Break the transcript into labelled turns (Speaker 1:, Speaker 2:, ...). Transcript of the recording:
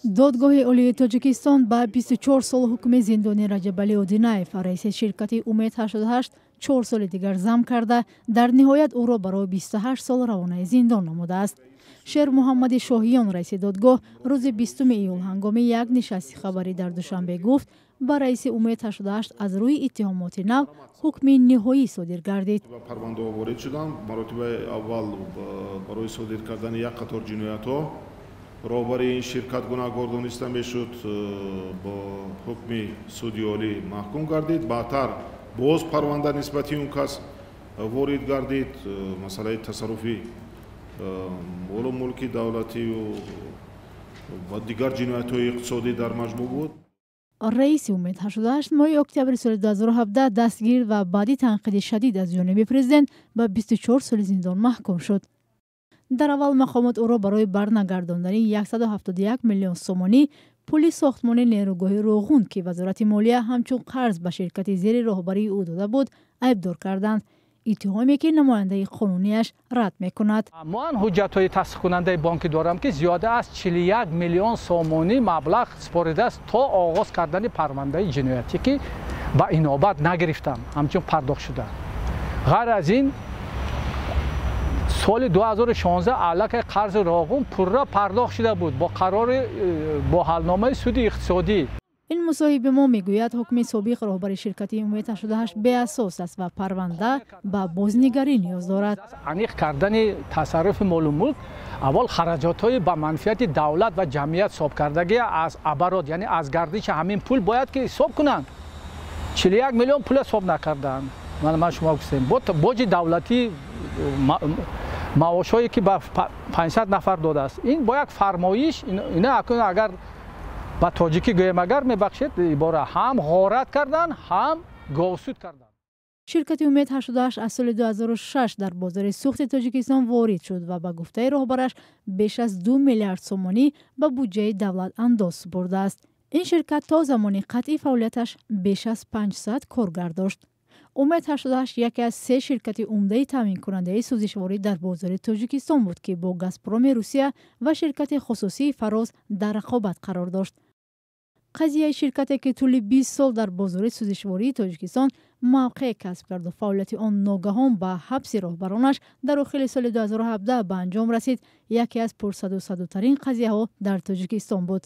Speaker 1: додгоҳи олии тоҷикистон ба 24 сол ҳукми зиндони Раҷабалӣ Одинаев, раиси ширкати Умед 88, 4 соли дигар зам карда, дар ниҳоят ӯро барои 28 сол равонаи зиндон намудааст. Шер Муҳаммади Шоҳиён, раиси додгоҳ, рӯзи 20 июл ҳангоми як нишасти хабарӣ дар Душанбе гуфт, ба раиси Умед 88 аз рӯи иттиҳомоти нав ҳукми ниҳоӣ содир гардид.
Speaker 2: Парванда ворид шудам. Маротибаи аввал барои содир кардани як қатор ҷиноятҳо роҳбари ин ширкат гунаҳкор дониста мешуд, бо ҳукми суди олӣ маҳкум гардид. Баъдтар боз парванда нисбати он кас ворид гардид. Масъалаи тасарруфи молу мулки давлатию ва дигар ҷиноятҳои иқтисодӣ дар маҷмӯъ буд.
Speaker 1: раиси Умед 88 моҳи октябри соли 2017 дастгир ва баъди танқиди шадид аз ҷониби президент ба 24 соли зиндон маҳкум шуд. дар аввал мақомот ӯро барои барнагардондани 171 миллион сомонӣ пули сохтмони нерӯгоҳи Роғун, ки вазорати молия ҳамчун қарз ба ширкати зери роҳбарии ӯ дода буд, айбдор карданд. иттиҳоме ки намояндаи қонуниаш рад мекунад.
Speaker 3: ман ҳуҷҷатҳои тасдиқкунандаи бонкӣ дорам, ки зиёда аз 41 миллион сомонӣ маблағ споридааст то оғоз кардани парвандаи ҷиноятӣ, ки ба инобат нагирифтам, ҳамчун пардохт шуда. ғайр аз ин соли 2016 аллакай қарзи Роғун пурра пардохт шуда буд бо қарори бо ҳалномаи суди иқтисодӣ.
Speaker 1: ин мусоҳиби мо мегӯяд ҳукми собиқ роҳбари ширкати Умед 88 беасос аст ва парванда ба бознигарӣ ниёз дорад.
Speaker 3: аниқ кардани тасарруфи молу мулк аввал хараҷотҳои ба манфиати давлат ва ҷамъият ҳисобкардагӣ аз абарот, яъне аз гардиши ҳамин пул бояд ки ҳисоб кунанд. 41 миллион пул ҳисоб накарданд. ман шумо гуфтем боҷи давлатӣ маошҳое ки ба 500 нафар додааст. ин бо як фармоиш ина акун агар ба тоҷикӣ гӯем агар мебахшед ибора ҳам ғорат кардан, ҳам говсуд кардан.
Speaker 1: ширкати Умед 88 аз соли 2006 дар бозори сӯхти Тоҷикистон ворид шуд ва ба гуфтаи роҳбараш беш аз 2 миллиард сомонӣ ба буҷаи давлатандоз супурдааст. ин ширкат то замони қатъи фаъолияташ беш аз 500 коргар дошт. Умед 88 яке аз се ширкати умдаи таъминкунандаи сӯзишворӣ дар бозори Тоҷикистон буд, ки бо Газпроми Русия ва ширкати хусусии Фароз дар рақобат қарор дошт. қазияи ширкате ки тӯли 20 сол дар бозори сӯзишвории Тоҷикистон мавқеъ касб карду фаъолияти он ногаҳон ба ҳабси роҳбаронаш дар охири соли 2017 ба анҷом расид, яке аз пурсадусадутарин қазияҳо дар Тоҷикистон буд.